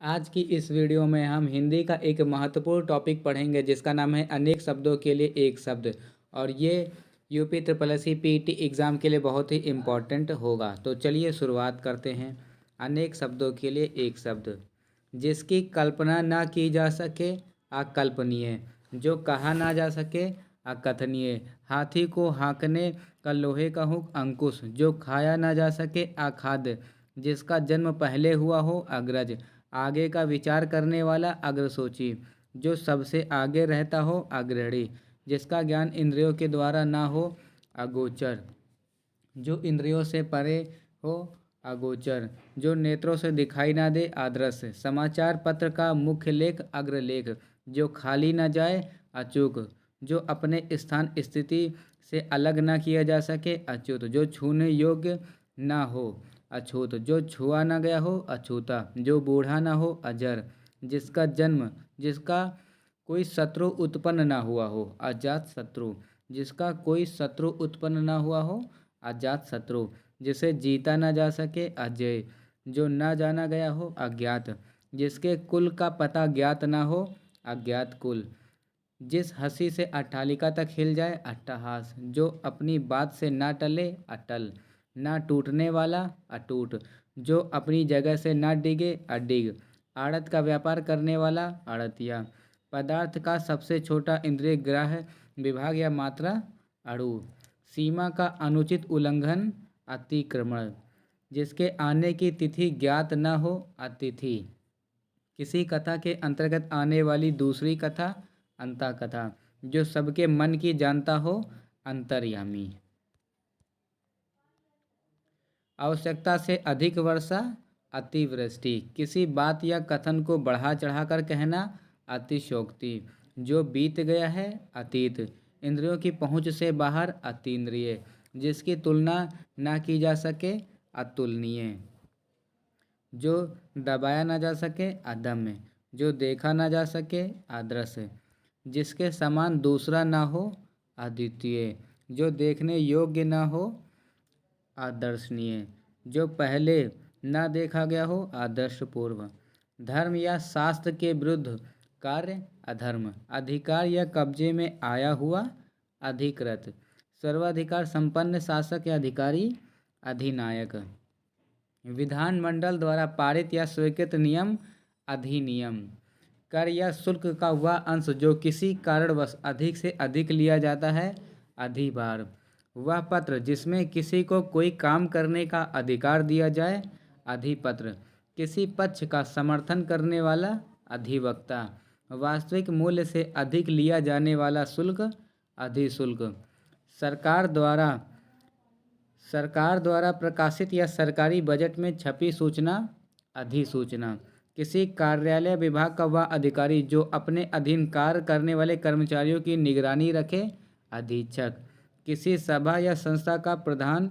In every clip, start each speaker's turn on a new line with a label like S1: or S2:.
S1: आज की इस वीडियो में हम हिंदी का एक महत्वपूर्ण टॉपिक पढ़ेंगे जिसका नाम है अनेक शब्दों के लिए एक शब्द। और ये UP triple S C PT exam के लिए बहुत ही इम्पोर्टेंट होगा। तो चलिए शुरुआत करते हैं। अनेक शब्दों के लिए एक शब्द। जिसकी कल्पना ना की जा सके अकल्पनीय, जो कहा ना जा सके अकथनीय। हाथी को हाँकने का लोहे का हुक अंकुश, जो खाया ना जा सके अखाद्य। जिसका जन्म पहले हुआ हो अग्रज, आगे का विचार करने वाला अग्रसोची। जो सबसे आगे रहता हो अग्रणी। जिसका ज्ञान इंद्रियों के द्वारा ना हो अगोचर, जो इंद्रियों से परे हो अगोचर। जो नेत्रों से दिखाई ना दे अदृश्य। समाचार पत्र का मुख्य लेख अग्रलेख, जो खाली ना जाए अचूक। जो अपने स्थान स्थिति से अलग ना किया जा सके अच्युत। जो छूने योग्य ना हो अछूत, जो छुआ ना गया हो अछूता। जो बूढ़ा ना हो अजर। जिसका कोई शत्रु उत्पन्न ना हुआ हो अजात शत्रु। जिसका कोई शत्रु उत्पन्न ना हुआ हो अजात शत्रु। जिसे जीता ना जा सके अजय। जो ना जाना गया हो अज्ञात। जिसके कुल का पता ज्ञात ना हो अज्ञात कुल। जिस हंसी से अट्टालिका तक हिल जाए अट्टहास। जो अपनी बात से ना टले अटल। ना टूटने वाला अटूट। जो अपनी जगह से ना डिगे अडिग। आड़त का व्यापार करने वाला आड़तिया। पदार्थ का सबसे छोटा इंद्रिय ग्राह्य विभाग या मात्रा अणु। सीमा का अनुचित उल्लंघन अतिक्रमण। जिसके आने की तिथि ज्ञात न हो अतिथि। किसी कथा के अंतर्गत आने वाली दूसरी कथा अंता कथा। जो सबके मन की जानता हो अंतर्यामी। आवश्यकता से अधिक वर्षा अतिवृष्टि। किसी बात या कथन को बढ़ा चढ़ाकर कहना अतिशयोक्ति। जो बीत गया है अतीत। इंद्रियों की पहुँच से बाहर अतीन्द्रिय। जिसकी तुलना ना की जा सके अतुलनीय। जो दबाया ना जा सके अदम्य। जो देखा ना जा सके अदृश्य। जिसके समान दूसरा ना हो अद्वितीय। जो देखने योग्य ना हो आदर्शनीय। जो पहले ना देखा गया हो आदर्श पूर्व। धर्म या शास्त्र के विरुद्ध कार्य अधर्म। अधिकार या कब्जे में आया हुआ अधिकृत। सर्वाधिकार संपन्न शासक या अधिकारी अधिनायक। विधानमंडल द्वारा पारित या स्वीकृत नियम अधिनियम। कर या शुल्क का वह अंश जो किसी कारणवश अधिक से अधिक लिया जाता है अधिभार। वह पत्र जिसमें किसी को कोई काम करने का अधिकार दिया जाए अधिपत्र। किसी पक्ष का समर्थन करने वाला अधिवक्ता। वास्तविक मूल्य से अधिक लिया जाने वाला शुल्क अधिशुल्क। सरकार द्वारा प्रकाशित या सरकारी बजट में छपी सूचना अधिसूचना। किसी कार्यालय विभाग का वह अधिकारी जो अपने अधीन कार्य करने वाले कर्मचारियों की निगरानी रखे अधीक्षक। किसी सभा या संस्था का प्रधान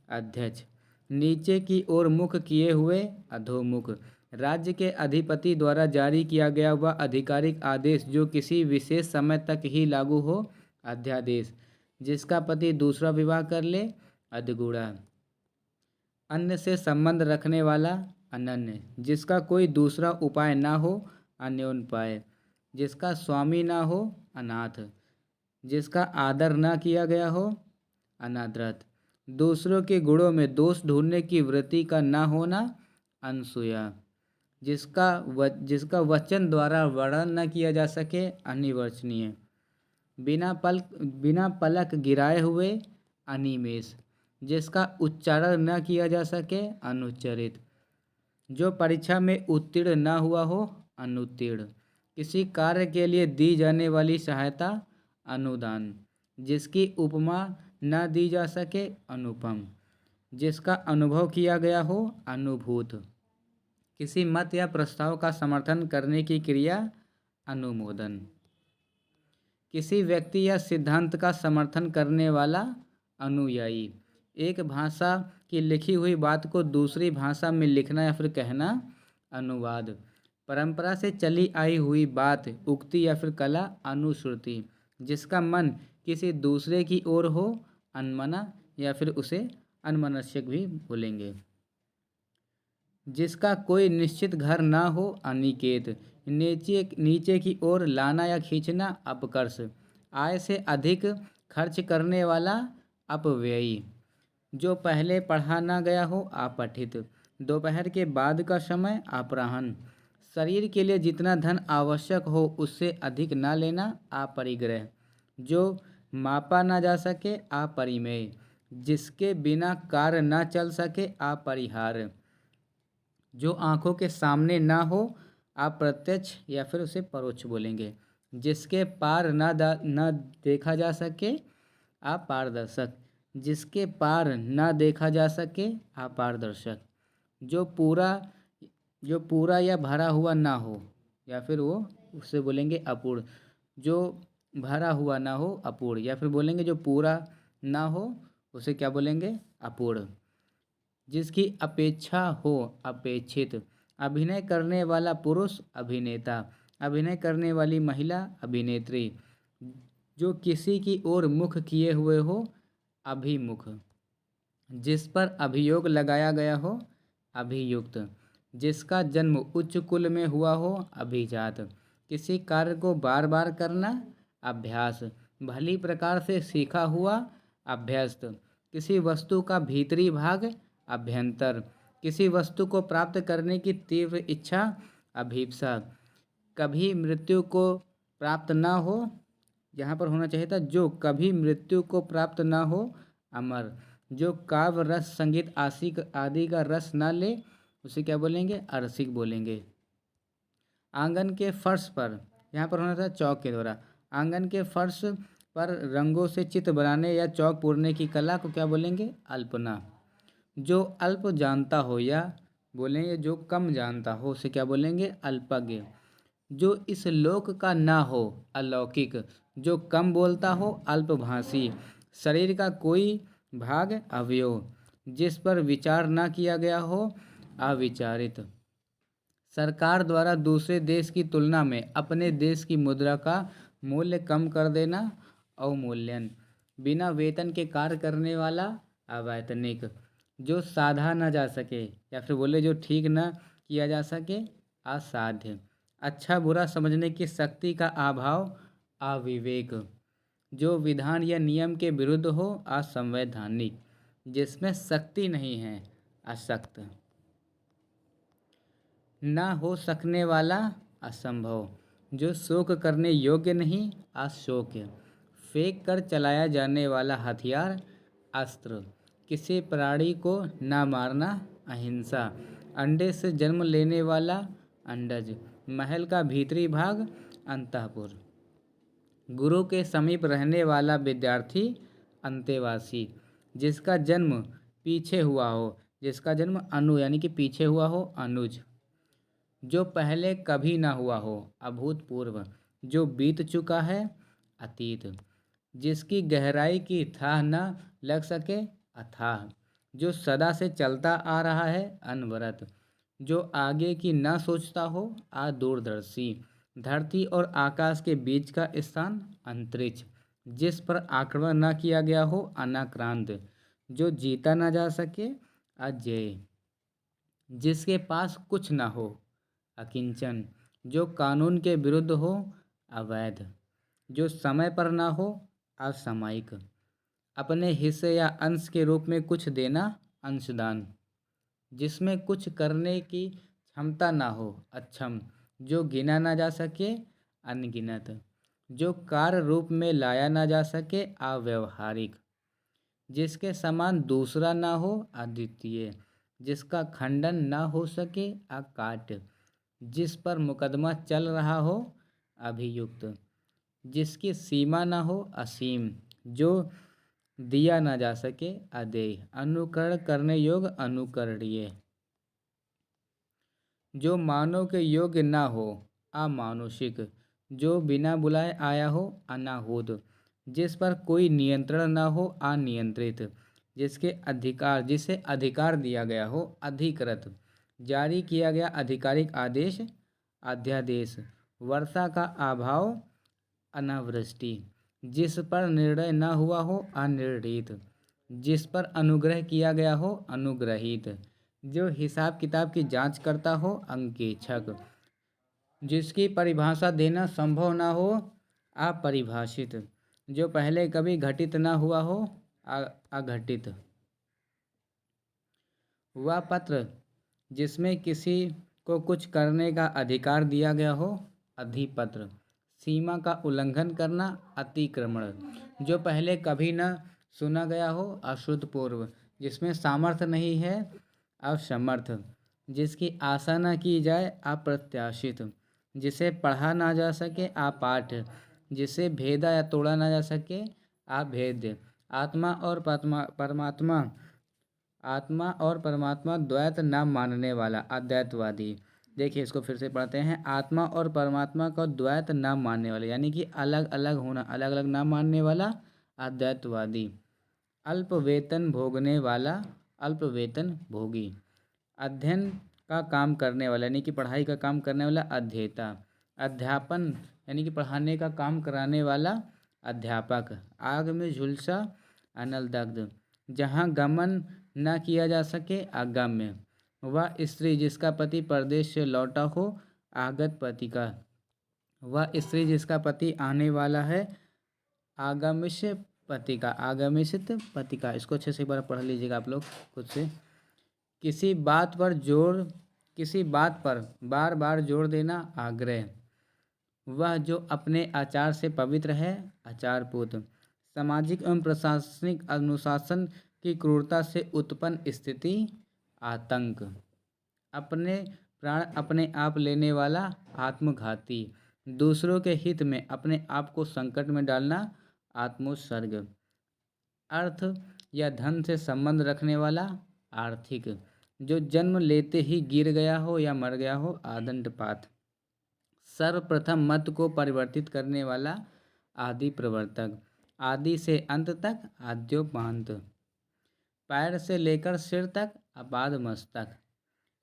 S1: अध्यक्ष। नीचे की ओर मुख किए हुए अधोमुख। राज्य के अधिपति द्वारा जारी किया गया वह आधिकारिक आदेश जो किसी विशेष समय तक ही लागू हो अध्यादेश। जिसका पति दूसरा विवाह कर ले अधगुणा। अन्य से संबंध रखने वाला अनन्य। जिसका कोई दूसरा उपाय ना हो अन्योन्पाय। जिसका स्वामी ना हो अनाथ। जिसका आदर ना किया गया हो अनादरत। दूसरों के गुणों में दोष ढूंढने की वृत्ति का ना होना अनसूया। जिसका वचन द्वारा वर्णन न किया जा सके अनिवर्चनीय। बिना पलक गिराए हुए अनिमेष। जिसका उच्चारण न किया जा सके अनुच्चरित। जो परीक्षा में उत्तीर्ण न हुआ हो अनुत्तीर्ण। किसी कार्य के लिए दी जाने वाली सहायता अनुदान। जिसकी उपमा न दी जा सके अनुपम। जिसका अनुभव किया गया हो अनुभूत। किसी मत या प्रस्ताव का समर्थन करने की क्रिया अनुमोदन। किसी व्यक्ति या सिद्धांत का समर्थन करने वाला अनुयायी। एक भाषा की लिखी हुई बात को दूसरी भाषा में लिखना या फिर कहना अनुवाद। परंपरा से चली आई हुई बात उक्ति या फिर कला अनुश्रुति। जिसका मन किसी दूसरे की ओर हो अनमना या फिर उसे अनमनस्यक भी बोलेंगे। जिसका कोई निश्चित घर ना हो अनिकेत, नीचे नीचे की ओर लाना या खींचना अपकर्ष, आय से अधिक खर्च करने वाला अपव्ययी, जो पहले पढ़ा ना गया हो अपठित, दोपहर के बाद का समय अपराह्न, शरीर के लिए जितना धन आवश्यक हो उससे अधिक ना लेना अपरिग्रह, जो मापा ना जा सके अपरिमेय, जिसके बिना कार्य ना चल सके अपरिहार्य, जो आंखों के सामने ना हो अप्रत्यक्ष या फिर उसे परोक्ष बोलेंगे, जिसके पार ना देखा जा सके अपारदर्शक, जिसके पार ना देखा जा सके अपारदर्शक, जो पूरा जो पूरा या भरा हुआ ना हो या फिर वो उससे बोलेंगे अपूर्ण, जो भरा हुआ ना हो अपूर्ण, या फिर बोलेंगे जो पूरा ना हो उसे क्या बोलेंगे अपूर्ण, जिसकी अपेक्षा हो अपेक्षित, अभिनय करने वाला पुरुष अभिनेता, अभिनय करने वाली महिला अभिनेत्री, जो किसी की ओर मुख किए हुए हो अभिमुख, जिस पर अभियोग लगाया गया हो अभियुक्त, जिसका जन्म उच्च कुल में हुआ हो अभिजात, किसी कार्य को बार बार करना अभ्यास, भली प्रकार से सीखा हुआ अभ्यस्त, किसी वस्तु का भीतरी भाग अभ्यंतर, किसी वस्तु को प्राप्त करने की तीव्र इच्छा अभीप्सा, कभी मृत्यु को प्राप्त ना हो, यहाँ पर होना चाहिए था जो कभी मृत्यु को प्राप्त ना हो अमर, जो काव्य रस संगीत आशिक आदि का रस ना ले उसे क्या बोलेंगे अरसिक बोलेंगे। आंगन के फर्श पर, यहाँ पर होना था चौक के द्वारा, आंगन के फर्श पर रंगों से चित्र बनाने या चौक पूरने की कला को क्या बोलेंगे अल्पना, जो अल्प जानता हो या बोलेंगे जो कम जानता हो उसे क्या बोलेंगे अल्पज्ञ, जो इस लोक का ना हो अलौकिक, जो कम बोलता हो अल्पभाषी, शरीर का कोई भाग अवयव, जिस पर विचार ना किया गया हो अविचारित, सरकार द्वारा दूसरे देश की तुलना में अपने देश की मुद्रा का मूल्य कम कर देना अवमूल्यन, बिना वेतन के कार्य करने वाला अवैतनिक, जो साधा ना जा सके या फिर बोले जो ठीक ना किया जा सके असाध्य, अच्छा बुरा समझने की शक्ति का अभाव अविवेक, जो विधान या नियम के विरुद्ध हो असंवैधानिक, जिसमें शक्ति नहीं है अशक्त, ना हो सकने वाला असंभव, जो शोक करने योग्य नहीं अशोक्य, फेंक कर चलाया जाने वाला हथियार अस्त्र, किसी प्राणी को ना मारना अहिंसा, अंडे से जन्म लेने वाला अंडज, महल का भीतरी भाग अंतःपुर, गुरु के समीप रहने वाला विद्यार्थी अंतेवासी, जिसका जन्म पीछे हुआ हो, जिसका जन्म अनु यानी कि पीछे हुआ हो अनुज, जो पहले कभी ना हुआ हो अभूतपूर्व, जो बीत चुका है अतीत, जिसकी गहराई की थाह न लग सके अथाह, जो सदा से चलता आ रहा है अनवरत, जो आगे की न सोचता हो अदूरदर्शी, धरती और आकाश के बीच का स्थान अंतरिक्ष, जिस पर आक्रमण न किया गया हो अनाक्रांत, जो जीता न जा सके अजेय, जिसके पास कुछ न हो अकिंचन, जो कानून के विरुद्ध हो अवैध, जो समय पर ना हो असामयिक, अपने हिस्से या अंश के रूप में कुछ देना अंशदान, जिसमें कुछ करने की क्षमता ना हो अक्षम, जो गिना ना जा सके अनगिनत, जो कार्य रूप में लाया ना जा सके अव्यवहारिक, जिसके समान दूसरा ना हो अद्वितीय, जिसका खंडन ना हो सके अकाट्य, जिस पर मुकदमा चल रहा हो अभियुक्त, जिसकी सीमा ना हो असीम, जो दिया ना जा सके अदेय, अनुकरण करने योग्य अनुकरणीय, जो मानव के योग्य ना हो अमानुषिक, जो बिना बुलाए आया हो अनाहूत, जिस पर कोई नियंत्रण ना हो अनियंत्रित, जिसे अधिकार दिया गया हो अधिकृत, जारी किया गया आधिकारिक आदेश अध्यादेश, वर्षा का अभाव अनावृष्टि, जिस पर निर्णय न हुआ हो अनिर्णीत, जिस पर अनुग्रह किया गया हो अनुग्रहित, जो हिसाब किताब की जांच करता हो, अंकेक्षक। जिसकी परिभाषा देना संभव ना हो, अपरिभाषित। जो पहले कभी घटित ना हुआ हो, अघटित। वह पत्र जिसमें किसी को कुछ करने का अधिकार दिया गया हो, अधिपत्र। सीमा का उल्लंघन करना, अतिक्रमण। जो पहले कभी न सुना गया हो, अश्रुत पूर्व। जिसमें सामर्थ्य नहीं है, असमर्थ। जिसकी आशा न की जाए, अप्रत्याशित। जिसे पढ़ा ना जा सके, अपाठ। जिसे भेदा या तोड़ा ना जा सके, अभेद्य। आत्मा और परमात्मा द्वैत न मानने वाला, अद्वैतवादी। देखिए इसको फिर से पढ़ते हैं। आत्मा और परमात्मा को द्वैत न मानने वाला, यानी कि अलग अलग होना, अलग अलग न मानने वाला, अद्वैतवादी। अल्प वेतन भोगने वाला, अल्प वेतन भोगी। अध्ययन का काम करने वाला, यानी कि पढ़ाई का काम करने वाला, अध्येता। अध्यापन यानी कि पढ़ाने का काम कराने वाला, अध्यापक। आग में झुलसा, अनलदग्ध। जहाँ गमन न किया जा सके, अगम्य। वह स्त्री जिसका पति परदेश से लौटा हो, आगत पति का। वह स्त्री जिसका पति आने वाला है, आगमिष्य पति का, आगमिष्य पति का। इसको अच्छे से एक बार पढ़ लीजिएगा आप लोग खुद से। किसी बात पर बार बार जोर देना, आग्रह। वह जो अपने आचार से पवित्र है, आचारपूत। सामाजिक एवं प्रशासनिक अनुशासन की क्रूरता से उत्पन्न स्थिति, आतंक। अपने प्राण अपने आप लेने वाला, आत्मघाती। दूसरों के हित में अपने आप को संकट में डालना, आत्मोत्सर्ग। अर्थ या धन से संबंध रखने वाला, आर्थिक। जो जन्म लेते ही गिर गया हो या मर गया हो, आदंडपात। सर्वप्रथम मत को परिवर्तित करने वाला, आदि प्रवर्तक। आदि से अंत तक, आद्योपांत। पैर से लेकर सिर तक, अपाद मस्तक।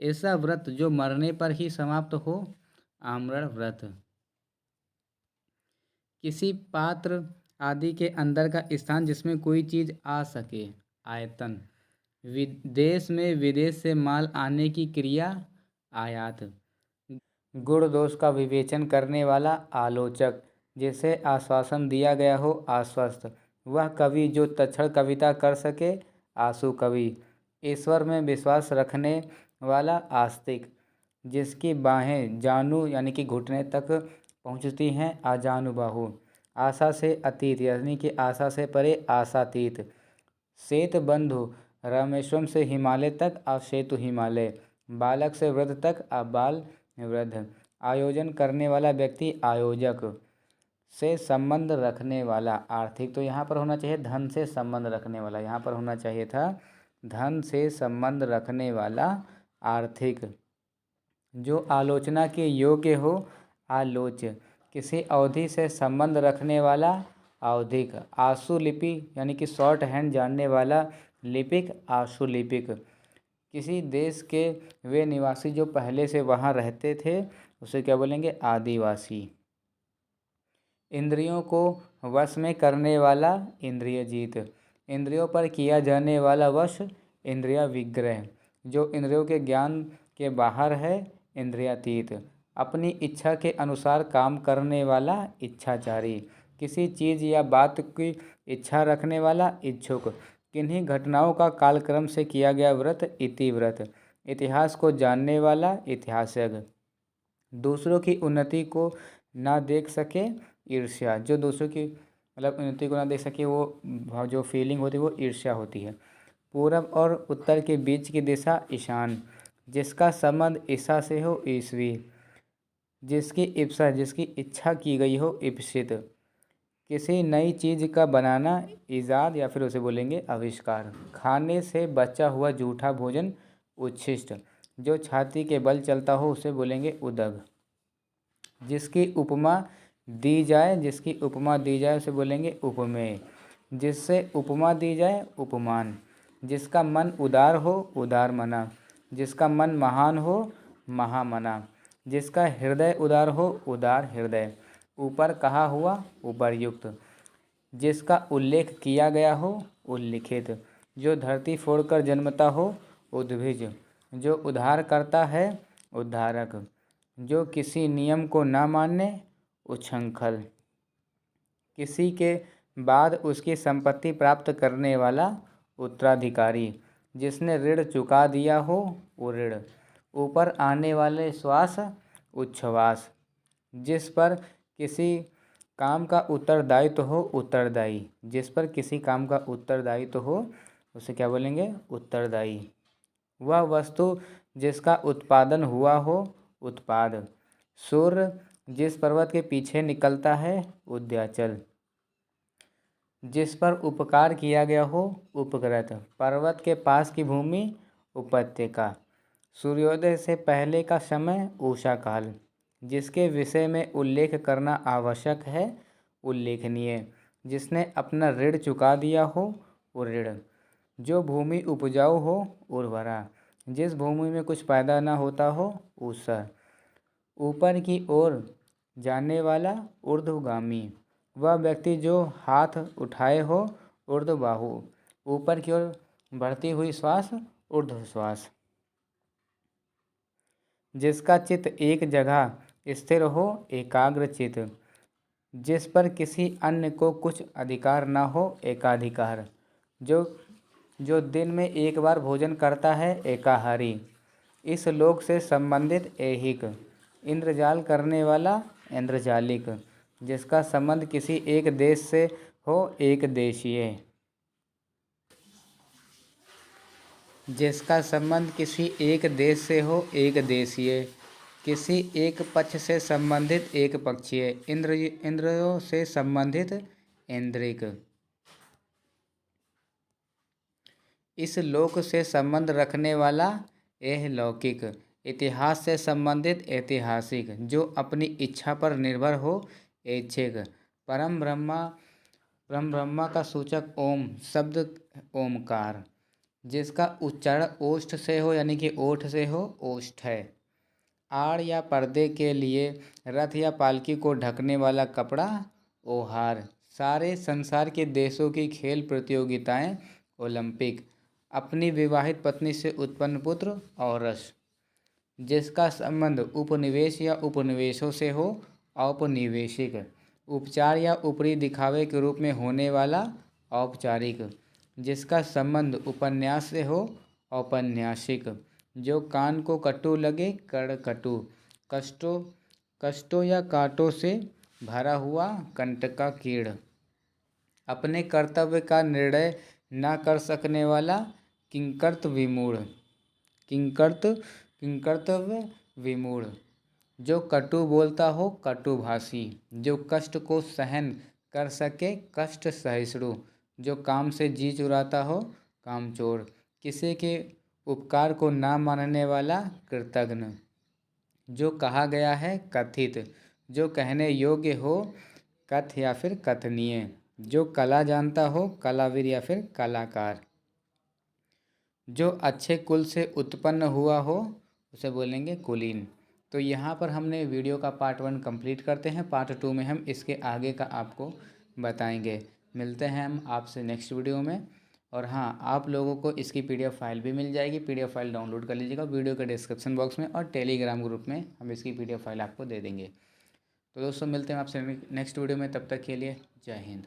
S1: ऐसा व्रत जो मरने पर ही समाप्त हो, आमरण व्रत। किसी पात्र आदि के अंदर का स्थान जिसमें कोई चीज़ आ सके, आयतन। विदेश में विदेश से माल आने की क्रिया, आयात। गुण दोष का विवेचन करने वाला, आलोचक। जिसे आश्वासन दिया गया हो, आश्वस्त। वह कवि जो तत्क्षण कविता कर सके, आशु कवि। ईश्वर में विश्वास रखने वाला, आस्तिक। जिसकी बाहें जानू यानी कि घुटने तक पहुँचती हैं, आजानुबाहु। आशा से अतीत यानी कि आशा से परे, आशातीत। श्वेत बंधु रामेश्वरम से हिमालय तक, अश्वेतु हिमालय। बालक से वृद्ध तक, अबाल वृद्ध। आयोजन करने वाला व्यक्ति, आयोजक। से संबंध रखने वाला, आर्थिक। तो यहाँ पर होना चाहिए धन से संबंध रखने वाला, यहाँ पर होना चाहिए था धन से संबंध रखने वाला, आर्थिक। जो आलोचना के योग्य हो, आलोच्य। किसी अवधि से संबंध रखने वाला, आवधिक। आशुलिपि यानी कि शॉर्ट हैंड जानने वाला, लिपिक, आशुलिपिक। किसी देश के वे निवासी जो पहले से वहाँ रहते थे, उसे क्या बोलेंगे, आदिवासी। इंद्रियों को वश में करने वाला, इंद्रियजीत। इंद्रियों पर किया जाने वाला वश, इंद्रिया विग्रह। जो इंद्रियों के ज्ञान के बाहर है, इंद्रियातीत। अपनी इच्छा के अनुसार काम करने वाला, इच्छाचारी। किसी चीज़ या बात की इच्छा रखने वाला, इच्छुक। किन्हीं घटनाओं का कालक्रम से किया गया व्रत, इतिव्रत। इतिहास को जानने वाला, इतिहासज्ञ। दूसरों की उन्नति को ना देख सके, ईर्ष्या। जो दूसरों की मतलब उन्नति को ना देख सके, वो जो फीलिंग होती है वो ईर्ष्या होती है। पूरब और उत्तर के बीच की दिशा, ईशान। जिसका संबंध ईशा से हो, ईसवी। जिसकी इच्छा की गई हो, इप्सित। किसी नई चीज़ का बनाना, ईजाद या फिर उसे बोलेंगे आविष्कार। खाने से बचा हुआ जूठा भोजन, उच्छिष्ट। जो छाती के बल चलता हो, उसे बोलेंगे उदग। जिसकी उपमा दी जाए उसे बोलेंगे उपमेय। जिससे उपमा दी जाए, उपमान। जिसका मन उदार हो, उदार मना। जिसका मन महान हो, महामना। जिसका हृदय उदार हो, उदार हृदय। ऊपर कहा हुआ, उपर्युक्त। जिसका उल्लेख किया गया हो, उल्लिखित। जो धरती फोड़कर जन्मता हो, उद्भिज। जो उधार करता है उद्धारक, जो किसी नियम को न माने उच्छृंखल, किसी के बाद उसकी संपत्ति प्राप्त करने वाला उत्तराधिकारी, जिसने ऋण चुका दिया हो वो ऋण, ऊपर आने वाले श्वास उच्छ्वास, जिस पर किसी काम का उत्तरदायित्व हो उत्तरदायी, जिस पर किसी काम का उत्तरदायित्व हो उसे क्या बोलेंगे उत्तरदायी। वह वस्तु जिसका उत्पादन हुआ हो उत्पाद, सूर्य जिस पर्वत के पीछे निकलता है उद्याचल, जिस पर उपकार किया गया हो उपकृत, पर्वत के पास की भूमि उपत्यका, सूर्योदय से पहले का समय उषा काल, जिसके विषय में उल्लेख करना आवश्यक है उल्लेखनीय, जिसने अपना ऋण चुका दिया हो ऋण, जो भूमि उपजाऊ हो उर्वरा, जिस भूमि में कुछ पैदा न होता हो ऊसर, ऊपर की ओर जाने वाला ऊर्ध्वगामी, वह व्यक्ति जो हाथ उठाए हो ऊर्ध्वबाहु, ऊपर की ओर बढ़ती हुई श्वास ऊर्ध्वश्वास, जिसका चित्त एक जगह स्थिर हो एकाग्र चित्त, जिस पर किसी अन्य को कुछ अधिकार न हो एकाधिकार, जो दिन में एक बार भोजन करता है एकाहारी, इस लोक से संबंधित ऐहिक, इंद्रजाल करने वाला इंद्रजालिक, जिसका संबंध किसी एक देश से हो एक देशीय, जिसका संबंध किसी एक देश से हो एक देशीय, किसी एक पक्ष से संबंधित एक पक्षीय, इंद्रियों से संबंधित इंद्रिक, इस लोक से संबंध रखने वाला यह लौकिक, इतिहास से संबंधित ऐतिहासिक, जो अपनी इच्छा पर निर्भर हो ऐच्छिक, परम ब्रह्मा का सूचक ओम शब्द ओमकार, जिसका उच्चारण ओष्ठ से हो यानी कि ओठ से हो ओष्ठ है, आड़ या पर्दे के लिए रथ या पालकी को ढकने वाला कपड़ा ओहार, सारे संसार के देशों की खेल प्रतियोगिताएं ओलंपिक, अपनी विवाहित पत्नी से उत्पन्न पुत्र औरस, जिसका संबंध उपनिवेश या उपनिवेशों से हो औपनिवेशिक, उपचार या ऊपरी दिखावे के रूप में होने वाला औपचारिक, जिसका संबंध उपन्यास से हो औपन्यासिक, जो कान को कटु लगे कड़कटु, कष्टों या कांटों से भरा हुआ कंटका कीड़, अपने कर्तव्य का निर्णय न कर सकने वाला किंकर्तव्य विमूढ़, जो कटु बोलता हो कटुभाषी, जो कष्ट को सहन कर सके कष्ट सहिष्णु, जो काम से जी चुराता हो कामचोर, किसी के उपकार को ना मानने वाला कृतघ्न, जो कहा गया है कथित, जो कहने योग्य हो कथ या फिर कथनीय, जो कला जानता हो कलावीर या फिर कलाकार, जो अच्छे कुल से उत्पन्न हुआ हो उसे बोलेंगे कुलीन। तो यहाँ पर हमने वीडियो का पार्ट 1 कंप्लीट करते हैं। पार्ट 2 में हम इसके आगे का आपको बताएंगे। मिलते हैं हम आपसे नेक्स्ट वीडियो में। और हाँ, आप लोगों को इसकी PDF फाइल भी मिल जाएगी। PDF फाइल डाउनलोड कर लीजिएगा वीडियो के डिस्क्रिप्शन बॉक्स में, और टेलीग्राम ग्रुप में हम इसकी PDF फाइल आपको दे देंगे। तो दोस्तों मिलते हैं आपसे नेक्स्ट वीडियो में, तब तक के लिए जय हिंद।